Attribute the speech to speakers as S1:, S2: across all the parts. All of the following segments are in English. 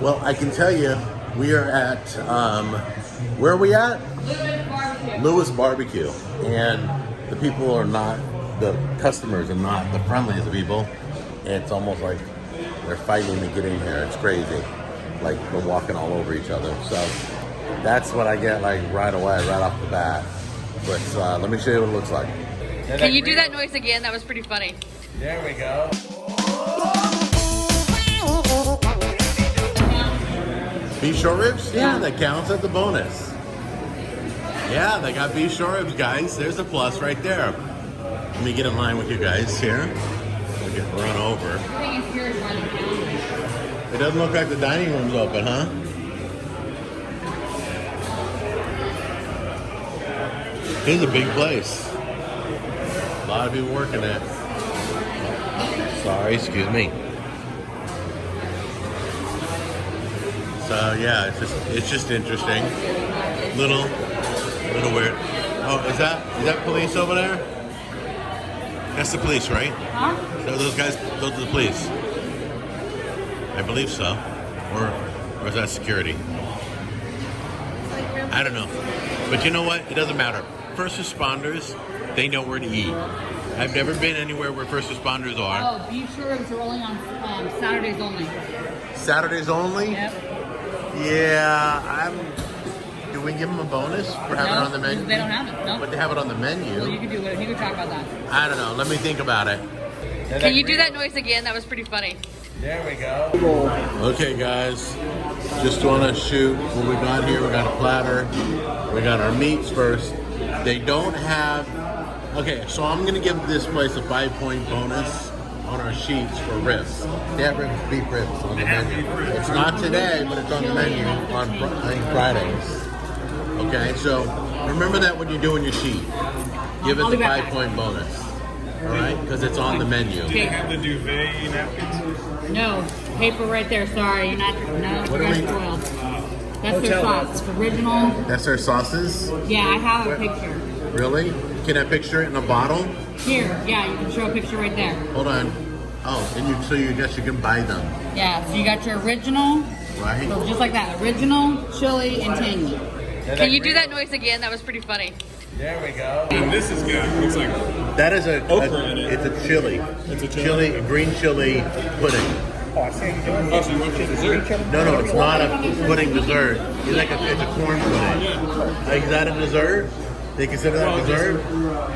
S1: Well, I can tell you, we are at, where are we at? Lewis Barbecue. And the people are not, the customers are not the friendliest of people. It's almost like they're fighting to get in here. It's crazy. Like they're walking all over each other. So that's what I get like right away, right off the bat. But let me show you what it looks like.
S2: Can you do that noise again? That was pretty funny.
S1: There we go. Beef short ribs? Yeah, that counts as the bonus. Yeah, they got beef short ribs, guys. There's a plus right there. Let me get in line with you guys here. We'll get run over. It doesn't look like the dining room's open, huh? It's a big place. A lot of people working it. Sorry, excuse me. So yeah, it's just interesting. Little weird. Oh, is that police over there? That's the police, right?
S2: Huh?
S1: So those guys, those are the police. I believe so. Or is that security? I don't know. But you know what? It doesn't matter. First responders, they know where to eat. I've never been anywhere where first responders are.
S2: Oh, beef short ribs are only on Saturdays only.
S1: Saturdays only?
S2: Yep.
S1: Yeah, do we give them a bonus for having it on the menu?
S2: They don't have it, no.
S1: But they have it on the menu.
S2: Well, you can do it. You can talk about that.
S1: I don't know. Let me think about it.
S2: Can you do that noise again? That was pretty funny.
S1: There we go. Okay, guys. Just want to shoot what we got here. We got a platter. We got our meats first. They don't have... Okay, so I'm going to give this place a 5-point bonus on our sheets for ribs. They have ribs, beef ribs on the menu. It's not today, but it's on the menu on I think Fridays. Okay, so remember that when you're doing your sheet. Give it the 5-point bonus. All right, because it's on the menu.
S3: Do you have the duvet napkins?
S2: No, paper right there. Sorry, you're not. No,
S1: What do
S2: that's
S1: we-
S2: spoiled. That's their sauce. Original.
S1: That's their sauces?
S2: Yeah, I have a picture.
S1: Really? Can I picture it in a bottle?
S2: Here, yeah, you can show a picture right there.
S1: Hold on. Oh, and so you guess you can buy them,
S2: Yeah, so you got your original,
S1: right?
S2: so just like that, original, chili, and tangy. Can you do that noise again? That was pretty funny.
S1: There we go.
S3: And this is good. It's like
S1: That is
S3: Okra in it.
S1: it's a chili.
S3: It's a chili?
S1: A green chili pudding.
S3: oh, so you went for dessert.
S1: No, it's not a pudding dessert. It's a corn pudding. Like, is that a dessert? They consider that dessert?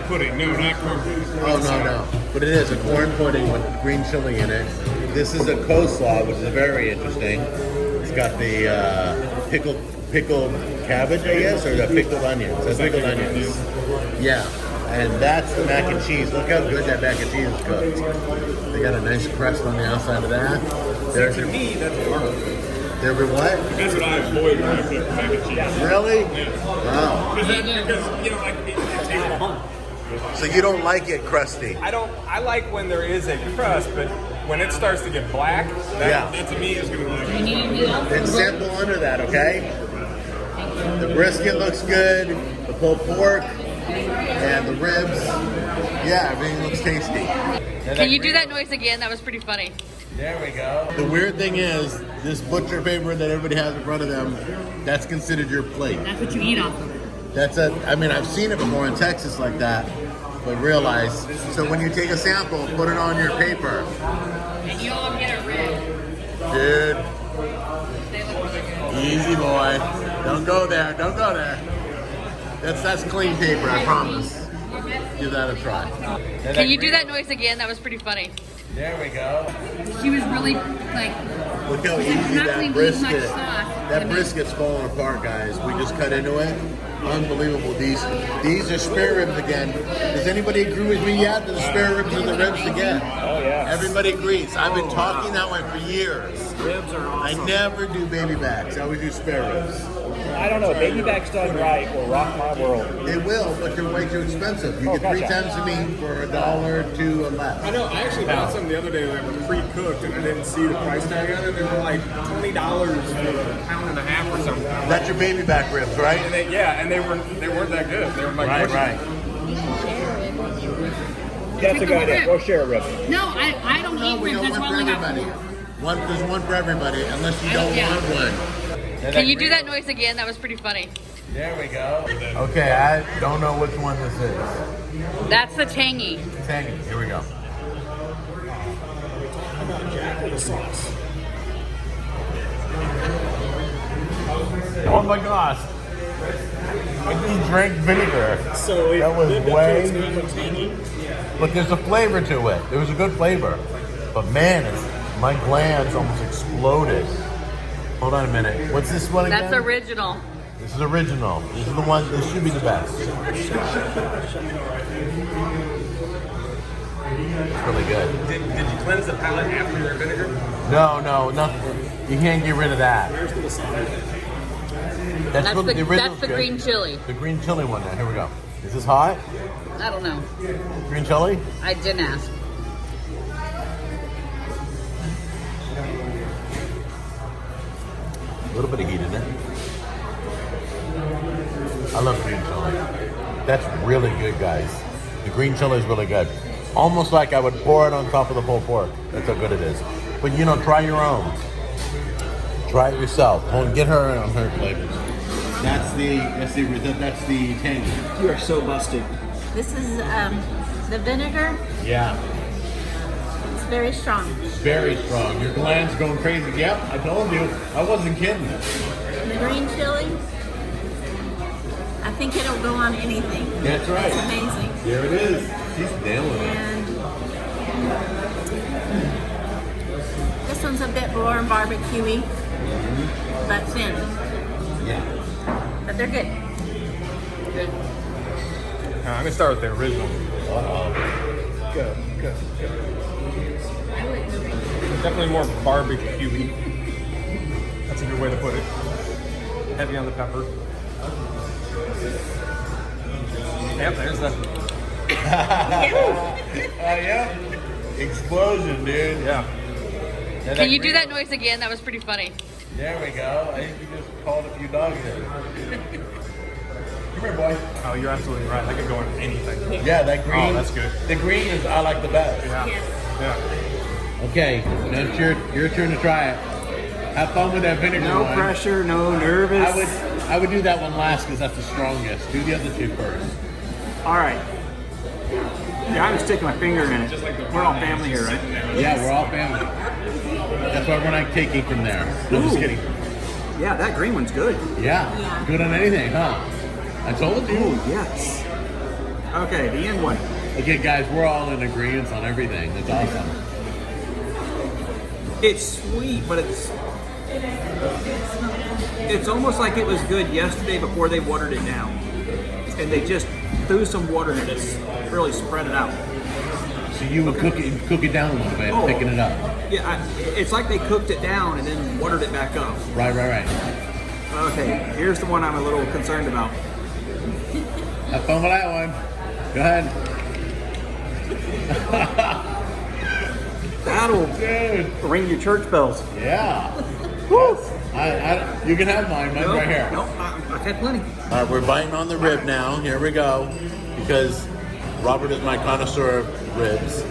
S3: Pudding. No, not corn pudding.
S1: Oh, no. But it is a corn pudding with green chili in it. This is a coleslaw, which is very interesting. It's got the pickled cabbage, I guess, or the pickled onions. That's pickled onions. Yeah. And that's the mac and cheese. Look how good that mac and cheese is cooked. They got a nice crust on the outside of that.
S3: To me, that's hard.
S1: They're what?
S3: That's what I avoid when I cook mac and cheese.
S1: Really?
S3: Yeah.
S1: Wow.
S3: Because you know, like it tastes burnt.
S1: So you don't like it crusty?
S3: I like when there is a crust, but when it starts to get black, that to me is going to be like.
S1: Then sample under that, okay? The brisket looks good, the pulled pork, and the ribs. Yeah, everything looks tasty.
S2: Can you do that noise again? That was pretty funny.
S1: There we go. The weird thing is, this butcher paper that everybody has in front of them, that's considered your plate.
S2: That's what you eat off of.
S1: I've seen it before in Texas like that, but realize, so when you take a sample, put it on your paper.
S2: And you all get a rib.
S1: Dude, easy boy. Don't go there, That's clean paper, I promise. Give that a try.
S2: Can you do that noise again? That was pretty funny.
S1: There we go.
S2: She was really like.
S1: Look how easy that brisket's falling apart, guys. We just cut into it. Unbelievable. These are spare ribs again. Does anybody agree with me yet? The spare ribs are the ribs again.
S3: Oh yeah.
S1: Everybody agrees. I've been talking that way for years.
S3: Ribs are awesome.
S1: I never do baby backs. I always do spare ribs.
S4: I don't know. Baby backs done right will rock my world.
S1: They will, but they're way too expensive. You get 3 times the meat for $1 to less.
S3: I know. I actually bought some the other day that were pre-cooked, and I didn't see the price tag on it. They were like $20 for a pound and a half or something.
S1: That's your baby back ribs, right?
S3: And they weren't that good. They were like
S1: Right.
S4: That's a good idea. Go share a rib.
S2: No, I don't eat
S1: We
S2: ribs.
S1: don't
S2: That's
S1: want
S2: why I
S1: for
S2: only got
S1: everybody.
S2: 4.
S1: There's one for everybody, unless you don't want one.
S2: Can you do that noise again? That was pretty funny.
S1: There we go. Okay, I don't know which one this is.
S2: That's the tangy.
S1: Tangy. Here we go. Oh my gosh! I just drank vinegar.
S3: So
S1: that was way.
S3: tangy.
S1: But there's a flavor to it. It was a good flavor. But man, my glands almost exploded. Hold on a minute. What's this one again?
S2: That's original.
S1: This is original. This is the one. This should be the best. It's really good.
S3: Did you cleanse the palate after your vinegar?
S1: No, nothing. You can't get rid of that.
S3: Where's the wasabi?
S2: That's
S1: what
S2: the
S1: original's good.
S2: green chili.
S1: The green chili one now. Here we go. Is this hot?
S2: I don't know.
S1: Green chili?
S2: I didn't ask.
S1: A little bit of heat in it. I love green chili. That's really good, guys. The green chili is really good. Almost like I would pour it on top of the pulled pork. That's how good it is. But you know, try your own. Try it yourself. Get her on her flavors. That's the tangy.
S4: You are so busted.
S5: This is the vinegar.
S1: Yeah.
S5: It's very strong.
S1: Very strong. Your glands going crazy. Yep, I told you. I wasn't kidding.
S5: The green chili. I think it'll go on anything.
S1: That's right.
S5: It's amazing.
S1: There it is. She's nailing it.
S5: And this one's a bit more barbecue-y, but thin.
S1: Yeah.
S5: But they're good.
S2: Good.
S3: I'm gonna start with the original. Go. Definitely more barbecue-y. That's a good way to put it. Heavy on the pepper. Yep, there's the.
S1: Yeah. Explosion, dude.
S3: Yeah.
S2: Can you do that noise again? That was pretty funny.
S1: There we go. I think you just called a few dogs in. Come here, boy.
S3: Oh, you're absolutely right. That could go in anything.
S1: Yeah, that green.
S3: Oh, that's good.
S1: The green is I like the best.
S3: Yeah. Yeah.
S1: Okay, now it's your turn to try it. Have fun with that vinegar
S4: No
S1: one.
S4: pressure, no nervous.
S1: I would do that one last because that's the strongest. Do the other two first.
S4: All right. Yeah, I'm sticking my finger in it. We're all family here, right?
S1: Yeah, we're all family. That's why we're not taking from there. No, just
S4: Ooh.
S1: kidding.
S4: Yeah, that green one's good.
S1: Yeah, good on anything, huh? I told you.
S4: Oh, yes. Okay, the end one.
S1: Okay, guys, we're all in agreement on everything. That's awesome.
S4: It's sweet, but it's almost like it was good yesterday before they watered it down. And they just threw some water in it to really spread it out.
S1: So you would cook it down a little bit, picking it up.
S4: Yeah, it's like they cooked it down and then watered it back up.
S1: Right.
S4: Okay, here's the one I'm a little concerned about.
S1: Have fun with that one. Go ahead.
S4: That'll ring your church bells.
S1: Yeah. Woo. You can have mine. Mine's right here.
S4: Nope, I've had plenty.
S1: All right, we're biting on the rib now. Here we go. Because Robert is my connoisseur of ribs.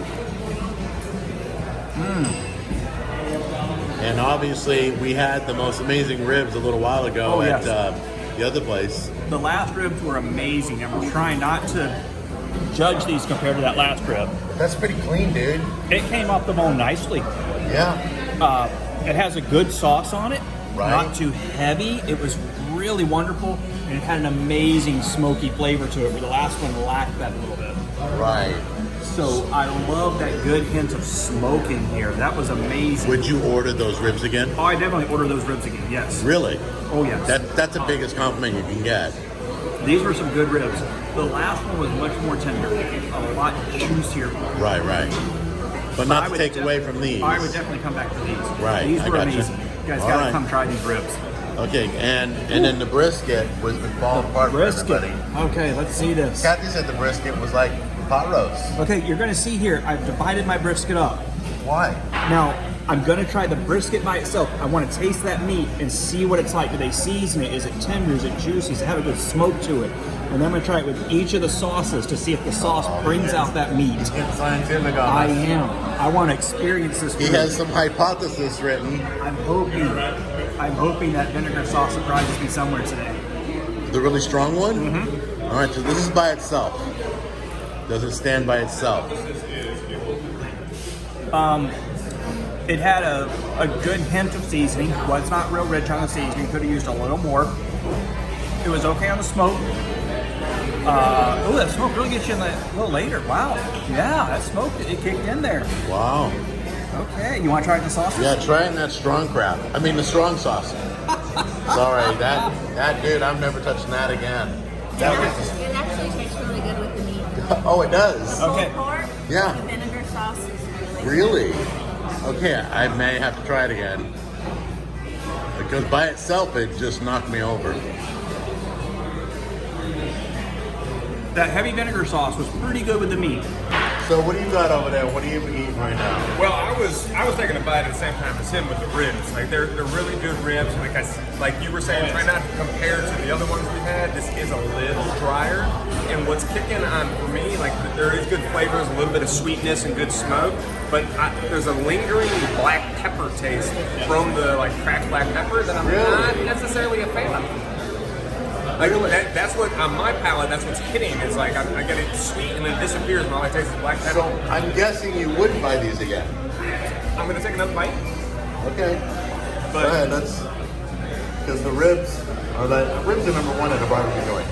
S1: And obviously, we had the most amazing ribs a little while ago at the other place.
S4: The last ribs were amazing. I'm trying not to judge these compared to that last rib.
S1: That's pretty clean, dude.
S4: It came off the bone nicely.
S1: Yeah.
S4: It has a good sauce on it.
S1: Right.
S4: Not too heavy. It was really wonderful. And it had an amazing smoky flavor to it, where the last one lacked that a little bit.
S1: Right.
S4: So I love that good hint of smoke in here. That was amazing.
S1: Would you order those ribs again?
S4: Oh, I definitely order those ribs again, yes.
S1: Really?
S4: Oh, yes.
S1: That's the biggest compliment you can get.
S4: These were some good ribs. The last one was much more tender, a lot juicier.
S1: Right. But not to take away from these.
S4: I would definitely come back to these.
S1: Right,
S4: These
S1: I
S4: were
S1: gotcha.
S4: amazing. You guys
S1: All
S4: got to
S1: right.
S4: come try these ribs.
S1: Okay, and then the brisket was been falling apart for
S4: Brisket.
S1: everybody.
S4: Okay, let's see this.
S1: Kathy said the brisket was like pot roast.
S4: Okay, you're going to see here, I've divided my brisket up.
S1: Why?
S4: Now, I'm going to try the brisket by itself. I want to taste that meat and see what it's like. Do they season it? Is it tender? Is it juicy? Does it have a good smoke to it? And then I'm gonna try it with each of the sauces to see if the sauce brings out that meat.
S1: Get scientific on
S4: I
S1: this.
S4: am. I want to experience this.
S1: He
S4: food.
S1: has some hypothesis written.
S4: I'm hoping that vinegar sauce surprises me somewhere today.
S1: The really strong one? Mm-hmm. All right, so this is by itself. Does it stand by itself?
S4: It had a good hint of seasoning. Was not real rich on the seasoning. Could have used a little more. It was okay on the smoke. That smoke really gets you in a little later. Wow. Yeah, that smoke, it kicked in there.
S1: Wow.
S4: Okay, you want to try it in the sauce?
S1: Yeah, try it in that strong crab. I mean, the strong sauce. Sorry, that dude, I'm never touching that again. That was.
S5: It actually tastes really good with the meat.
S1: Oh, it does.
S4: Okay.
S5: Pulled pork,
S1: Yeah.
S5: the vinegar sauce is really
S1: Really? Okay, I may have to try it again. Because by itself, it just knocked me over.
S4: That heavy vinegar sauce was pretty good with the meat.
S1: So what do you got over there? What are you eating right now?
S3: Well, I was taking a bite at the same time as him with the ribs. Like they're really good ribs. Like you were saying, try not to compare to the other ones we've had. This is a little drier, and what's kicking on for me, like there is good flavors, a little bit of sweetness and good smoke, but there's a lingering black pepper taste from the like cracked black pepper that I'm not necessarily a fan of. Like that's what on my palate. That's what's hitting. Is like I get it sweet and then disappears, and all I taste is black pepper.
S1: So I'm guessing you wouldn't buy these again.
S3: I'm gonna take another bite.
S1: Okay.
S3: But
S1: Go ahead, because the ribs are number one at a barbecue joint.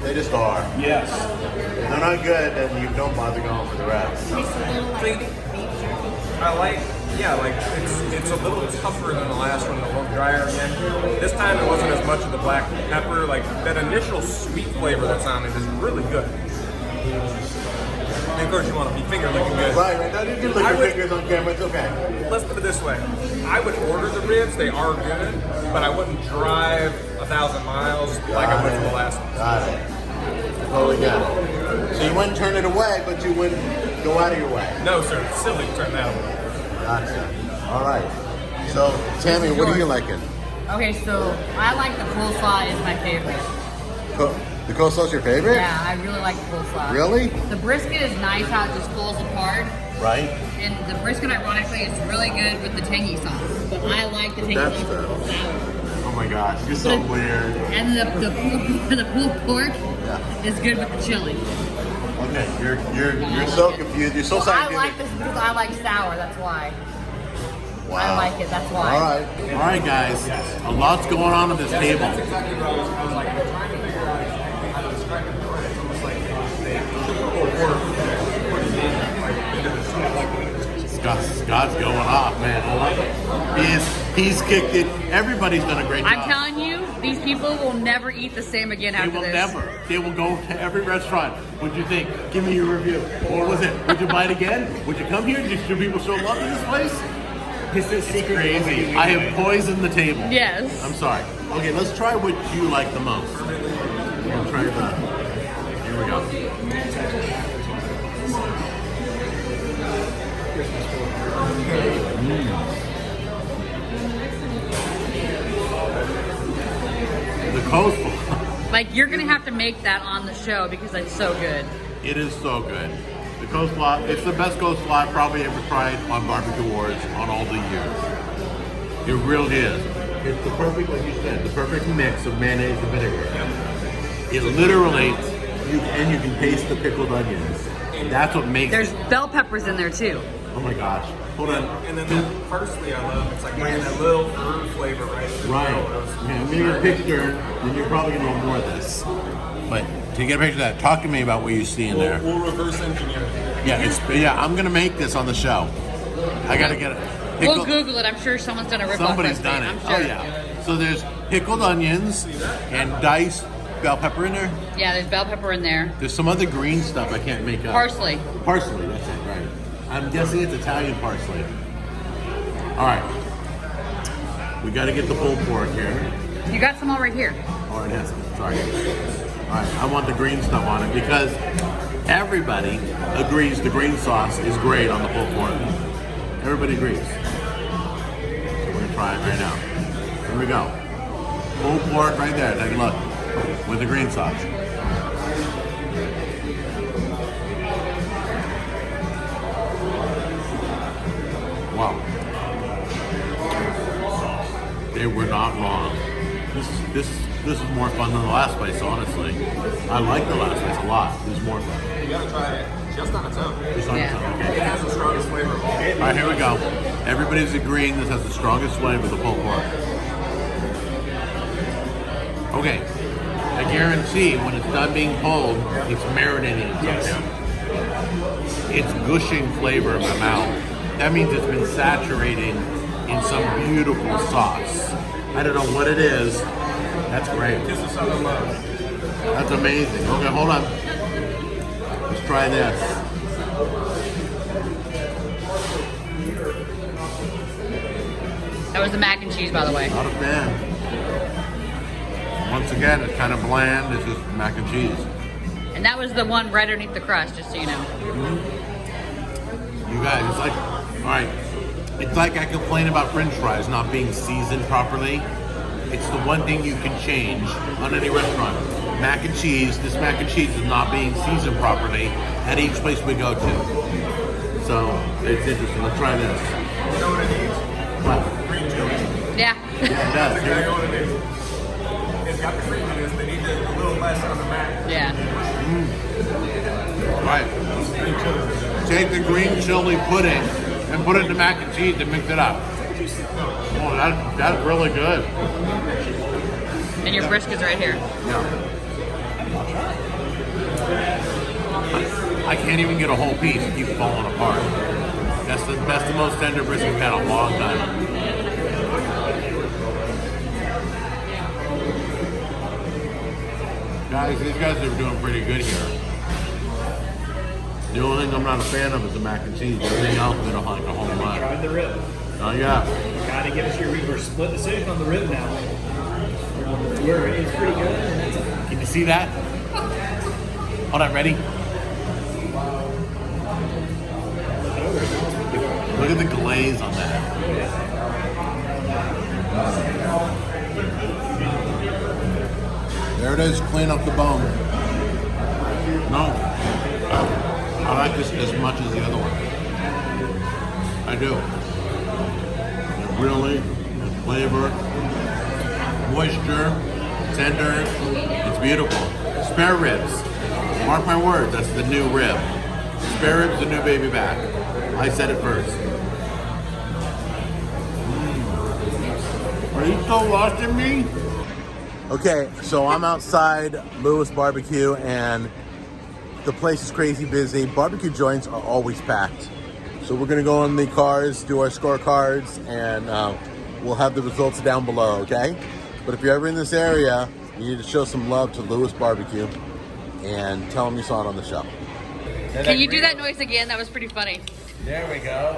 S1: They just are.
S4: Yes.
S1: If they're not good, then you don't bother going for the rest.
S5: tastes a little like beef jerky.
S3: I like, like it's a little tougher than the last one, a little drier again. This time it wasn't as much of the black pepper. Like that initial sweet flavor that's on it is really good. And of course you want to be finger licking good.
S1: Right. Now you can lick your fingers on camera. It's okay.
S3: Let's put it this way: I would order the ribs; they are good, but I wouldn't drive 1,000 miles like I would for the last one.
S1: Got it. Totally got it. So you wouldn't turn it away, but you wouldn't go out of your way.
S3: No, sir, it's silly to turn that away.
S1: Gotcha. All right. So, Tammy, what are you liking?
S2: Okay, so I like the coleslaw is my favorite.
S1: The coleslaw's your favorite?
S2: Yeah, I really like the coleslaw.
S1: Really?
S2: The brisket is nice how it just falls apart.
S1: Right.
S2: And the brisket, ironically, is really good with the tangy sauce. But I like the tangy
S1: That's
S2: sauce
S1: fair.
S2: with the sour.
S1: Oh my gosh, you're so weird.
S2: And the pulled pork is good with the chili.
S1: Okay, you're so confused. You're so
S2: Well, I
S1: scientific.
S2: like this because I like sour. That's why.
S1: Wow.
S2: I like it. That's why.
S1: All right, guys. A lot's going on at this table.
S3: That's exactly what I was like trying to figure out how to describe it. It's almost like they
S1: Scott's going off, man. I love it. He's kicked it. Everybody's done a great job.
S2: I'm telling you, these people will never eat the same again
S1: They
S2: after
S1: will
S2: this.
S1: never. They will go to every restaurant. What'd you think? Give me your review. Or was it? Would you buy it again? Would you come here? Do people show love in this place?
S4: This is secret
S1: Crazy. I have poisoned the table.
S2: Yes.
S1: I'm sorry. Okay, let's try what you like the most. We'll try that. Here we go. The coleslaw.
S2: Like, you're going to have to make that on the show because it's so good.
S1: It is so good. The coleslaw, it's the best coleslaw I've probably ever tried on Barbecue Wars on all the years. It really is. It's the perfect, like you said, the perfect mix of mayonnaise and vinegar. It literally, you can taste the pickled onions. That's what makes
S2: There's
S1: it.
S2: bell peppers in there, too.
S1: Oh my gosh. Hold on.
S3: And then that parsley I love. It's like bringing that little herb flavor right to the
S1: Right.
S3: grill.
S1: Okay, I'm getting a picture, and you're probably going to want more of this. But to get a picture of that, talk to me about what you see in there.
S3: We'll reverse engineer it.
S1: Yeah, I'm going to make this on the show. I got to get it.
S2: We'll Google it. I'm sure someone's done a rip-off
S1: Somebody's
S2: recipe.
S1: done it.
S2: I'm sure.
S1: Oh yeah. So there's pickled onions and diced bell pepper in there.
S2: Yeah, there's bell pepper in there.
S1: There's some other green stuff I can't make up.
S2: Parsley.
S1: Parsley, that's it, right. I'm guessing it's Italian parsley. All right. We got to get the pulled pork here.
S2: You got some all right here.
S1: Oh, it has some. Sorry. All right. I want the green stuff on it because everybody agrees the green sauce is great on the pulled pork. Everybody agrees. So we're going to try it right now. Here we go. Pulled pork right there. Take a look. With the green sauce. Wow. They were not wrong. This is more fun than the last place, honestly. I like the last place a lot. This is more fun.
S3: You gotta try it just on its own.
S1: Just on its own, okay.
S3: It has the strongest flavor of all.
S1: All right, here we go. Everybody's agreeing this has the strongest flavor of the pulled pork. Okay. I guarantee when it's done being pulled, it's marinating in something. It's gushing flavor in my mouth. That means it's been saturating in some beautiful sauce. I don't know what it is. That's great.
S3: Just a southern love.
S1: That's amazing. Okay, hold on. Let's try this.
S2: That was the mac and cheese, by the way.
S1: Not a fan. Once again, it's kind of bland. It's just mac and cheese.
S2: And that was the one right underneath the crust, just so you know.
S1: You guys, it's like, all right. It's like I complain about French fries not being seasoned properly. It's the one thing you can change on any restaurant. Mac and cheese, this mac and cheese is not being seasoned properly at each place we go to. So, it's interesting. Let's try this.
S3: You know what it needs?
S1: What?
S3: Green chili.
S2: Yeah.
S1: Yeah, it does.
S3: That's exactly what it is. It's got the creaminess. They need a little less on the mac.
S2: Yeah.
S1: Right.
S3: Green chili.
S1: Take the green chili pudding and put it in the mac and cheese and mix it up. Oh, that's really good.
S2: And your brisket's right here.
S1: Yeah. I can't even get a whole piece. It keeps falling apart. That's the most tender brisket we've had in a long time. Guys, these guys are doing pretty good here. The only thing I'm not a fan of is the mac and cheese. Everything else we don't like a whole lot.
S6: Tried the rib.
S1: Oh yeah.
S6: Gotta give us your we're split decision on the rib now. It's pretty good. And that's
S1: Can you see that? Hold on, ready? Look at the glaze on that. There it is, clean up the bone. No. I like this as much as the other one. I do. Really, flavor, moisture, tender, it's beautiful. Spare ribs. Mark my words, that's the new rib. Spare ribs, the new baby back. I said it first. Are you still watching me? Okay, so I'm outside Lewis Barbecue and the place is crazy busy. Barbecue joints are always packed. So we're gonna go in the cars, do our scorecards, and we'll have the results down below, okay? But if you're ever in this area, you need to show some love to Lewis Barbecue and tell them you saw it on the show.
S2: Can you do that noise again? That was pretty funny.
S1: There we go.